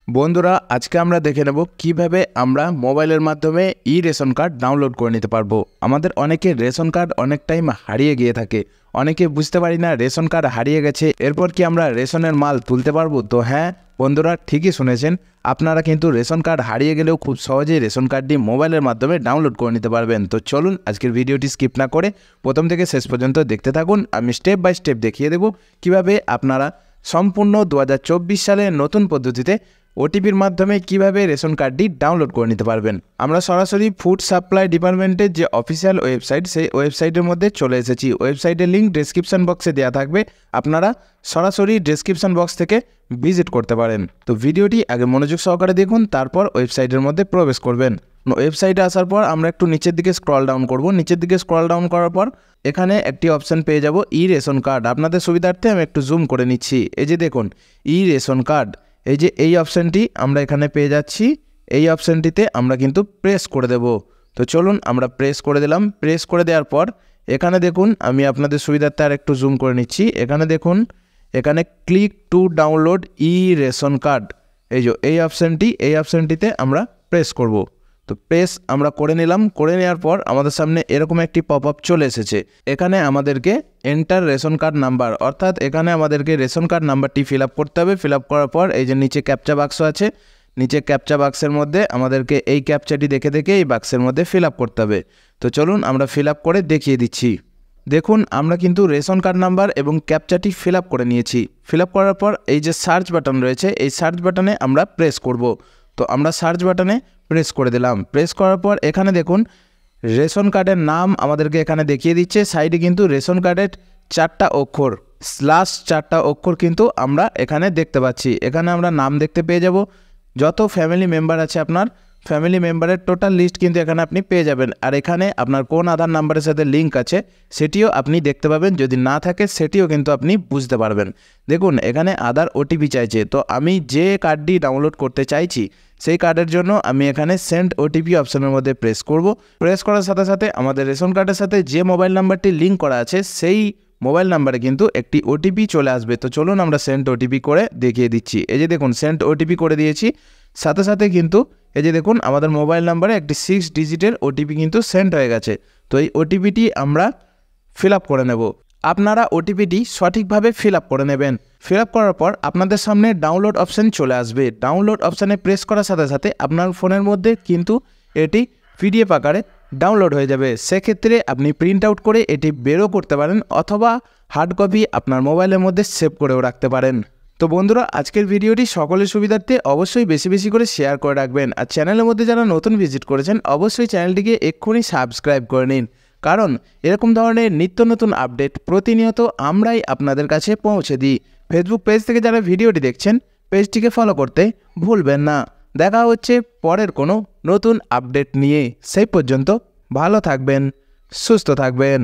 বন্ধুরা আজকে আমরা দেখে নেব কিভাবে আমরা মোবাইলের মাধ্যমে রেশন কার্ড ডাউনলোড করে নিতে পারবো। আমাদের অনেকে রেশন কার্ড অনেক টাইম হারিয়ে গিয়ে থাকে, অনেকে বুঝতে পারি না রেশন কার্ড হারিয়ে গেছে, এরপর কি আমরা রেশনের মাল তুলতে পারবো? তো হ্যাঁ বন্ধুরা, ঠিকই শুনেছেন, আপনারা কিন্তু রেশন কার্ড হারিয়ে গেলেও খুব সহজেই রেশন কার্ডটি মোবাইলের মাধ্যমে ডাউনলোড করে নিতে পারবেন। তো চলুন আজকের ভিডিওটি স্কিপ না করে প্রথম থেকে শেষ পর্যন্ত দেখতে থাকুন। আমি স্টেপ বাই স্টেপ দেখিয়ে দেব কিভাবে আপনারা সম্পূর্ণ 2024 সালের নতুন পদ্ধতিতে ওটিপির মাধ্যমে কিভাবে রেশন কার্ডটি ডাউনলোড করে নিতে পারবেন। আমরা সরাসরি ফুড সাপ্লাই ডিপার্টমেন্টের যে অফিসিয়াল ওয়েবসাইট, সেই ওয়েবসাইটের মধ্যে চলে এসেছি। ওয়েবসাইটের লিঙ্ক ডেসক্রিপশন বক্সে দেওয়া থাকবে, আপনারা সরাসরি ডেসক্রিপশন বক্স থেকে ভিজিট করতে পারেন। তো ভিডিওটি আগে মনোযোগ সহকারে দেখুন, তারপর ওয়েবসাইটের মধ্যে প্রবেশ করবেন। ওয়েবসাইটে আসার পর আমরা একটু নিচের দিকে স্ক্রল ডাউন করব। নিচের দিকে স্ক্রল ডাউন করার পর এখানে একটি অপশান পেয়ে যাব রেশন কার্ড। আপনাদের সুবিধার্থে আমি একটু জুম করে নিচ্ছি। এই যে দেখুন রেশন কার্ড, এই যে এই অপশানটি আমরা এখানে পেয়ে যাচ্ছি। এই অপশানটিতে আমরা কিন্তু প্রেস করে দেব। তো চলুন আমরা প্রেস করে দিলাম। প্রেস করে দেওয়ার পর এখানে দেখুন, আমি আপনাদের সুবিধার্থে আর একটু জুম করে নিচ্ছি। এখানে দেখুন, এখানে click to download ration card, এই অপশানটিতে আমরা প্রেস করব। তো প্রেস আমরা করে নিলাম। করে নেওয়ার পর আমাদের সামনে এরকম একটি পপ আপ চলে এসেছে। এখানে আমাদেরকে এন্টার রেশন কার্ড নাম্বার, অর্থাৎ এখানে আমাদেরকে রেশন কার্ড নাম্বারটি ফিল আপ করতে হবে। ফিল আপ করার পর এই যে নিচে ক্যাপচা বাক্স আছে, নিচে ক্যাপচা বাক্সের মধ্যে আমাদেরকে এই ক্যাপচাটি দেখে এই বাক্সের মধ্যে ফিল আপ করতে হবে। তো চলুন আমরা ফিল আপ করে দেখিয়ে দিচ্ছি। দেখুন আমরা কিন্তু রেশন কার্ড নাম্বার এবং ক্যাপচাটি ফিল আপ করে নিয়েছি। ফিল আপ করার পর এই যে সার্চ বাটন রয়েছে, এই সার্চ বাটনে আমরা প্রেস করব। তো আমরা সার্চ বাটনে প্রেস করে দিলাম। প্রেস করার পর এখানে দেখুন রেশন কার্ডের নাম আমাদেরকে এখানে দেখিয়ে দিচ্ছে। সাইডে কিন্তু রেশন কার্ডের 4টা অক্ষর /4টা অক্ষর কিন্তু আমরা এখানে দেখতে পাচ্ছি। এখানে আমরা নাম দেখতে পেয়ে যাব। যত ফ্যামিলি মেম্বার আছে আপনার ফ্যামিলি মেম্বারের টোটাল লিস্ট কিন্তু এখানে আপনি পেয়ে যাবেন। আর এখানে আপনার কোন আধার নাম্বারের সাথে লিঙ্ক আছে সেটিও আপনি দেখতে পাবেন। যদি না থাকে সেটিও কিন্তু আপনি বুঝতে পারবেন। দেখুন এখানে আধার ওটিপি চাইছে। তো আমি যে কার্ডটি ডাউনলোড করতে চাইছি সেই কার্ডের জন্য আমি এখানে সেন্ড ওটিপি অপশনের মধ্যে প্রেস করব। প্রেস করার সাথে সাথে আমাদের রেশন কার্ডের সাথে যে মোবাইল নাম্বারটি লিঙ্ক করা আছে সেই মোবাইল নাম্বারে কিন্তু একটি ওটিপি চলে আসবে। তো চলুন আমরা সেন্ড ওটিপি করে দেখিয়ে দিচ্ছি। এই যে দেখুন সেন্ড ওটিপি করে দিয়েছি। সাথে সাথে কিন্তু এই যে দেখুন আমাদের মোবাইল নাম্বারে একটি 6 ডিজিটের ওটিপি কিন্তু সেন্ড হয়ে গেছে। তো এই ওটিপিটি আমরা ফিল আপ করে নেব। আপনারা ওটিপিটি সঠিকভাবে ফিল আপ করে নেবেন। ফিল আপ করার পর আপনাদের সামনে ডাউনলোড অপশান চলে আসবে। ডাউনলোড অপশানে প্রেস করার সাথে সাথে আপনার ফোনের মধ্যে কিন্তু এটি পিডিএফ আকারে ডাউনলোড হয়ে যাবে। সেক্ষেত্রে আপনি প্রিন্ট আউট করে এটি বেরও করতে পারেন, অথবা হার্ড কপি আপনার মোবাইলের মধ্যে সেভ করেও রাখতে পারেন। তো বন্ধুরা আজকের ভিডিওটি সকলের সুবিধার্থে অবশ্যই বেশি বেশি করে শেয়ার করে রাখবেন। আর চ্যানেলের মধ্যে যারা নতুন ভিজিট করেছেন অবশ্যই চ্যানেলটিকে এক্ষুনি সাবস্ক্রাইব করে নিন, কারণ এরকম ধরনের নিত্য নতুন আপডেট প্রতিনিয়ত আমরাই আপনাদের কাছে পৌঁছে দিই। ফেসবুক পেজ থেকে যারা ভিডিওটি দেখছেন পেজটিকে ফলো করতে ভুলবেন না। দেখা হচ্ছে পরের কোনো নতুন আপডেট নিয়ে। সেই পর্যন্ত ভালো থাকবেন, সুস্থ থাকবেন।